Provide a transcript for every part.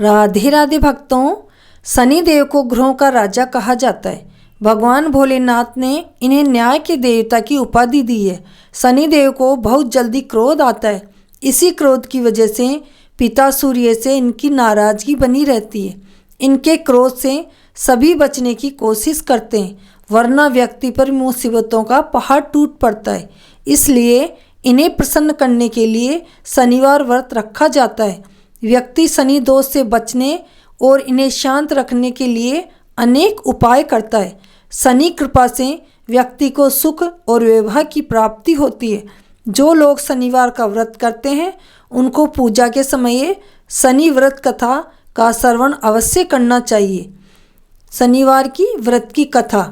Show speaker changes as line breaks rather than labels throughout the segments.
राधे राधे भक्तों, शनिदेव को ग्रहों का राजा कहा जाता है। भगवान भोलेनाथ ने इन्हें न्याय के देवता की उपाधि दी है। शनिदेव को बहुत जल्दी क्रोध आता है। इसी क्रोध की वजह से पिता सूर्य से इनकी नाराजगी बनी रहती है। इनके क्रोध से सभी बचने की कोशिश करते हैं, वरना व्यक्ति पर मुसीबतों का पहाड़ टूट पड़ता है। इसलिए इन्हें प्रसन्न करने के लिए शनिवार व्रत रखा जाता है। व्यक्ति शनि दोष से बचने और इन्हें शांत रखने के लिए अनेक उपाय करता है। शनि कृपा से व्यक्ति को सुख और वैभव की प्राप्ति होती है। जो लोग शनिवार का व्रत करते हैं उनको पूजा के समय शनि व्रत कथा का श्रवण अवश्य करना चाहिए। शनिवार की व्रत की कथा।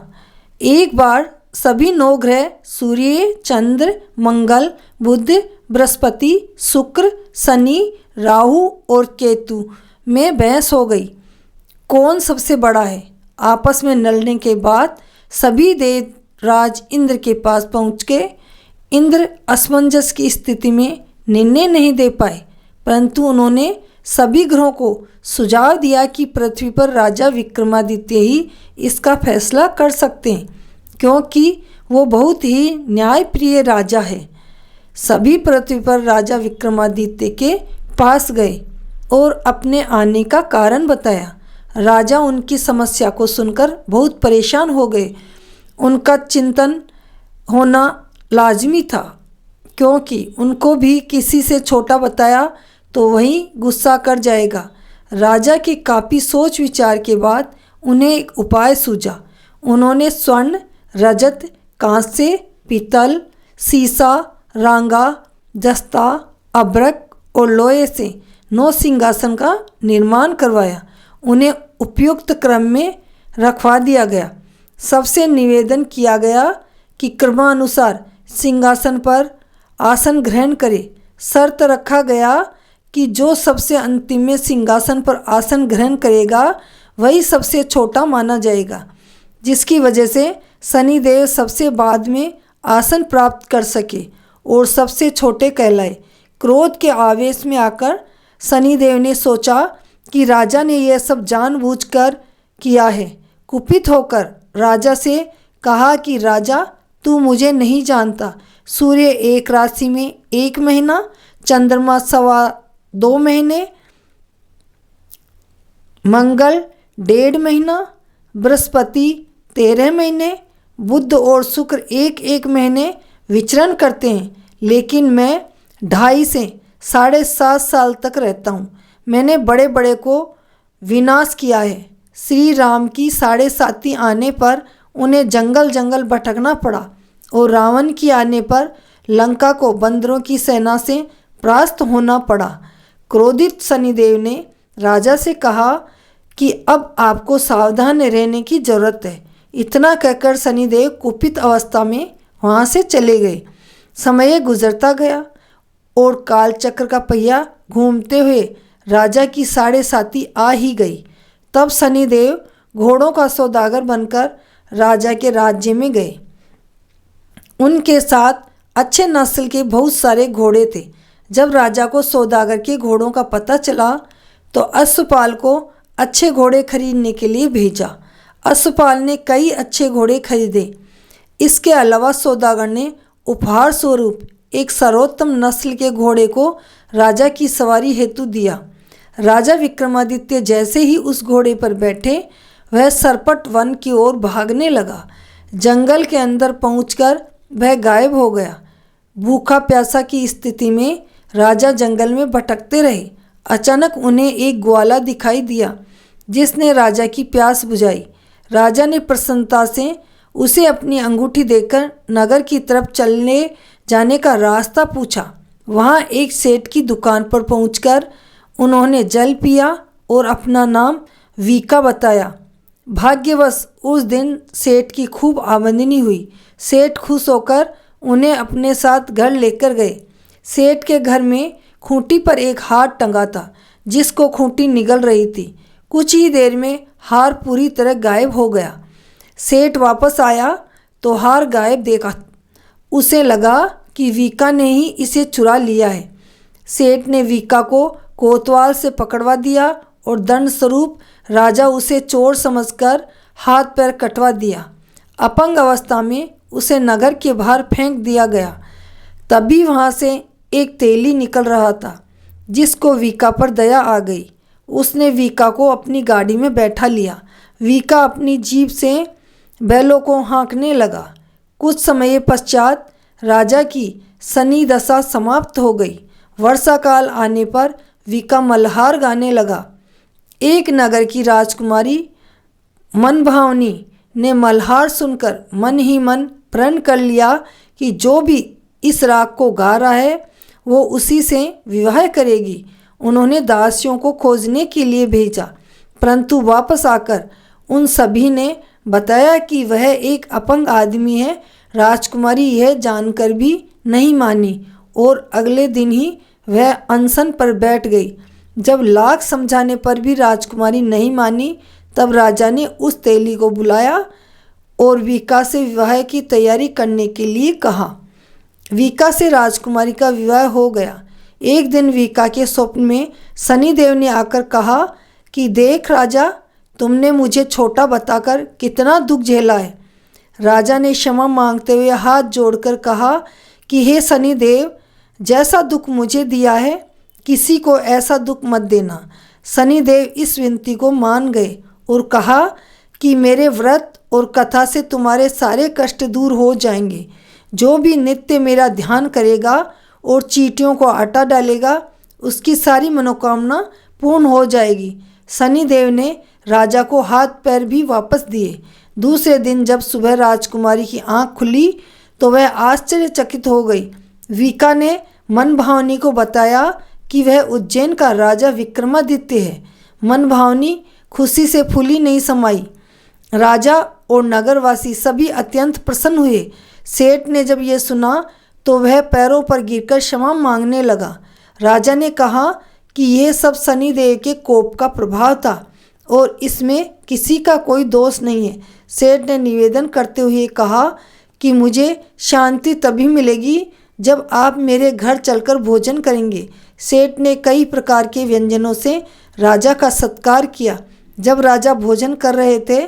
एक बार सभी 9 ग्रह सूर्य, चंद्र, मंगल, बुध, बृहस्पति, शुक्र, शनि, राहु और केतु में बहस हो गई, कौन सबसे बड़ा है। आपस में लड़ने के बाद सभी देवराज इंद्र के पास पहुँच के इंद्र असमंजस की स्थिति में निर्णय नहीं दे पाए, परंतु उन्होंने सभी ग्रहों को सुझाव दिया कि पृथ्वी पर राजा विक्रमादित्य ही इसका फैसला कर सकते हैं, क्योंकि वो बहुत ही न्यायप्रिय राजा है। सभी पृथ्वी पर राजा विक्रमादित्य के पास गए और अपने आने का कारण बताया। राजा उनकी समस्या को सुनकर बहुत परेशान हो गए। उनका चिंतन होना लाजमी था, क्योंकि उनको भी किसी से छोटा बताया तो वही गुस्सा कर जाएगा। राजा की काफ़ी सोच विचार के बाद उन्हें एक उपाय सूझा। उन्होंने स्वर्ण, रजत, कांस्य, पीतल, सीसा, रांगा, जस्ता, अभ्रक और लोहे से 9 सिंहासन का निर्माण करवाया। उन्हें उपयुक्त क्रम में रखवा दिया गया। सबसे निवेदन किया गया कि क्रमानुसार सिंहासन पर आसन ग्रहण करे। शर्त रखा गया कि जो सबसे अंतिम में सिंहासन पर आसन ग्रहण करेगा वही सबसे छोटा माना जाएगा, जिसकी वजह से शनिदेव सबसे बाद में आसन प्राप्त कर सके और सबसे छोटे कहलाए। क्रोध के आवेश में आकर शनिदेव ने सोचा कि राजा ने यह सब जानबूझकर किया है। कुपित होकर राजा से कहा कि राजा, तू मुझे नहीं जानता। सूर्य एक राशि में 1 महीना, चंद्रमा 2.25 महीने, मंगल 1.5 महीना, बृहस्पति 13 महीने, बुध और शुक्र 1-1 महीने विचरण करते हैं, लेकिन मैं 2.5 से 7.5 साल तक रहता हूँ। मैंने बड़े बड़े को विनाश किया है। श्री राम की 7.5 आने पर उन्हें जंगल जंगल भटकना पड़ा और रावण की आने पर लंका को बंदरों की सेना से परास्त होना पड़ा। क्रोधित शनिदेव ने राजा से कहा कि अब आपको सावधान रहने की जरूरत है। इतना कहकर शनिदेव कुपित अवस्था में वहाँ से चले गए। समय गुजरता गया और कालचक्र का पहिया घूमते हुए राजा की 7.5 आ ही गई। तब शनिदेव घोड़ों का सौदागर बनकर राजा के राज्य में गए। उनके साथ अच्छे नस्ल के बहुत सारे घोड़े थे। जब राजा को सौदागर के घोड़ों का पता चला तो अश्वपाल को अच्छे घोड़े खरीदने के लिए भेजा। अश्वपाल ने कई अच्छे घोड़े खरीदे। इसके अलावा सौदागर ने उपहार स्वरूप एक सर्वोत्तम नस्ल के घोड़े को राजा की सवारी हेतु दिया। राजा विक्रमादित्य जैसे ही उस घोड़े पर बैठे, वह सरपट वन की ओर भागने लगा। जंगल के अंदर पहुंचकर वह गायब हो गया। भूखा प्यासा की स्थिति में राजा जंगल में भटकते रहे। अचानक उन्हें एक ग्वाला दिखाई दिया, जिसने राजा की प्यास बुझाई। राजा ने प्रसन्नता से उसे अपनी अंगूठी देकर नगर की तरफ चलने जाने का रास्ता पूछा। वहाँ एक सेठ की दुकान पर पहुंचकर उन्होंने जल पिया और अपना नाम वीका बताया। भाग्यवश उस दिन सेठ की खूब आमदनी हुई। सेठ खुश होकर उन्हें अपने साथ घर लेकर गए। सेठ के घर में खूंटी पर एक हार टंगा था, जिसको खूंटी निगल रही थी। कुछ ही देर में हार पूरी तरह गायब हो गया। सेठ वापस आया तो हार गायब देखा। उसे लगा कि वीका ने ही इसे चुरा लिया है। सेठ ने वीका को कोतवाल से पकड़वा दिया और दंड स्वरूप राजा उसे चोर समझकर हाथ पैर कटवा दिया। अपंग अवस्था में उसे नगर के बाहर फेंक दिया गया। तभी वहाँ से एक तेली निकल रहा था, जिसको वीका पर दया आ गई। उसने वीका को अपनी गाड़ी में बैठा लिया। वीका अपनी जीभ से बैलों को हाँकने लगा। कुछ समय पश्चात राजा की शनि दशा समाप्त हो गई। वर्षा काल आने पर वीका मल्हार गाने लगा। एक नगर की राजकुमारी मनभावनी ने मल्हार सुनकर मन ही मन प्रण कर लिया कि जो भी इस राग को गा रहा है वो उसी से विवाह करेगी। उन्होंने दासियों को खोजने के लिए भेजा, परंतु वापस आकर उन सभी ने बताया कि वह एक अपंग आदमी है। राजकुमारी यह जानकर भी नहीं मानी और अगले दिन ही वह अनशन पर बैठ गई। जब लाख समझाने पर भी राजकुमारी नहीं मानी, तब राजा ने उस तेली को बुलाया और वीका से विवाह की तैयारी करने के लिए कहा। वीका से राजकुमारी का विवाह हो गया। एक दिन वीका के स्वप्न में शनिदेव ने आकर कहा कि देख राजा, तुमने मुझे छोटा बताकर कितना दुख झेला है। राजा ने क्षमा मांगते हुए हाथ जोड़कर कहा कि हे शनिदेव, जैसा दुख मुझे दिया है किसी को ऐसा दुख मत देना। शनिदेव इस विनती को मान गए और कहा कि मेरे व्रत और कथा से तुम्हारे सारे कष्ट दूर हो जाएंगे। जो भी नित्य मेरा ध्यान करेगा और चींटियों को आटा डालेगा, उसकी सारी मनोकामना पूर्ण हो जाएगी। शनिदेव ने राजा को हाथ पैर भी वापस दिए। दूसरे दिन जब सुबह राजकुमारी की आंख खुली तो वह आश्चर्यचकित हो गई। वीका ने मनभावनी को बताया कि वह उज्जैन का राजा विक्रमादित्य है। मनभावनी खुशी से फूली नहीं समाई। राजा और नगरवासी सभी अत्यंत प्रसन्न हुए। सेठ ने जब यह सुना तो वह पैरों पर गिरकर क्षमा मांगने लगा। राजा ने कहा कि यह सब शनिदेव के कोप का प्रभाव था और इसमें किसी का कोई दोष नहीं है। सेठ ने निवेदन करते हुए कहा कि मुझे शांति तभी मिलेगी जब आप मेरे घर चलकर भोजन करेंगे। सेठ ने कई प्रकार के व्यंजनों से राजा का सत्कार किया। जब राजा भोजन कर रहे थे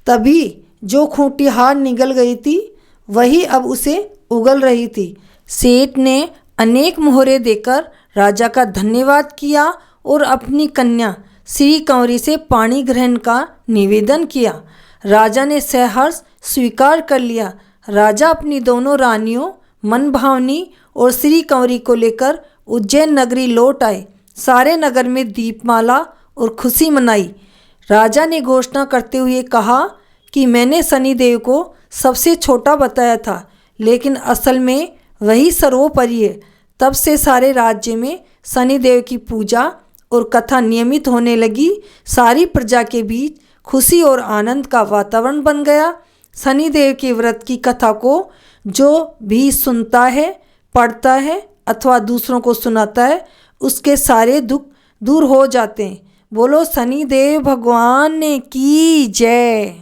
तभी जो खूंटी हार निगल गई थी वही अब उसे उगल रही थी। सेठ ने अनेक मोहरे देकर राजा का धन्यवाद किया और अपनी कन्या श्री कंवरी से पाणी ग्रहण का निवेदन किया। राजा ने सहर्ष स्वीकार कर लिया। राजा अपनी दोनों रानियों मनभावनी और श्री कंवरी को लेकर उज्जैन नगरी लौट आए। सारे नगर में दीपमाला और खुशी मनाई। राजा ने घोषणा करते हुए कहा कि मैंने शनिदेव को सबसे छोटा बताया था, लेकिन असल में वही सर्वोपरि है। तब से सारे राज्य में शनिदेव की पूजा और कथा नियमित होने लगी। सारी प्रजा के बीच खुशी और आनंद का वातावरण बन गया। शनिदेव के व्रत की कथा को जो भी सुनता है, पढ़ता है अथवा दूसरों को सुनाता है, उसके सारे दुख दूर हो जाते हैं। बोलो शनिदेव भगवान की जय।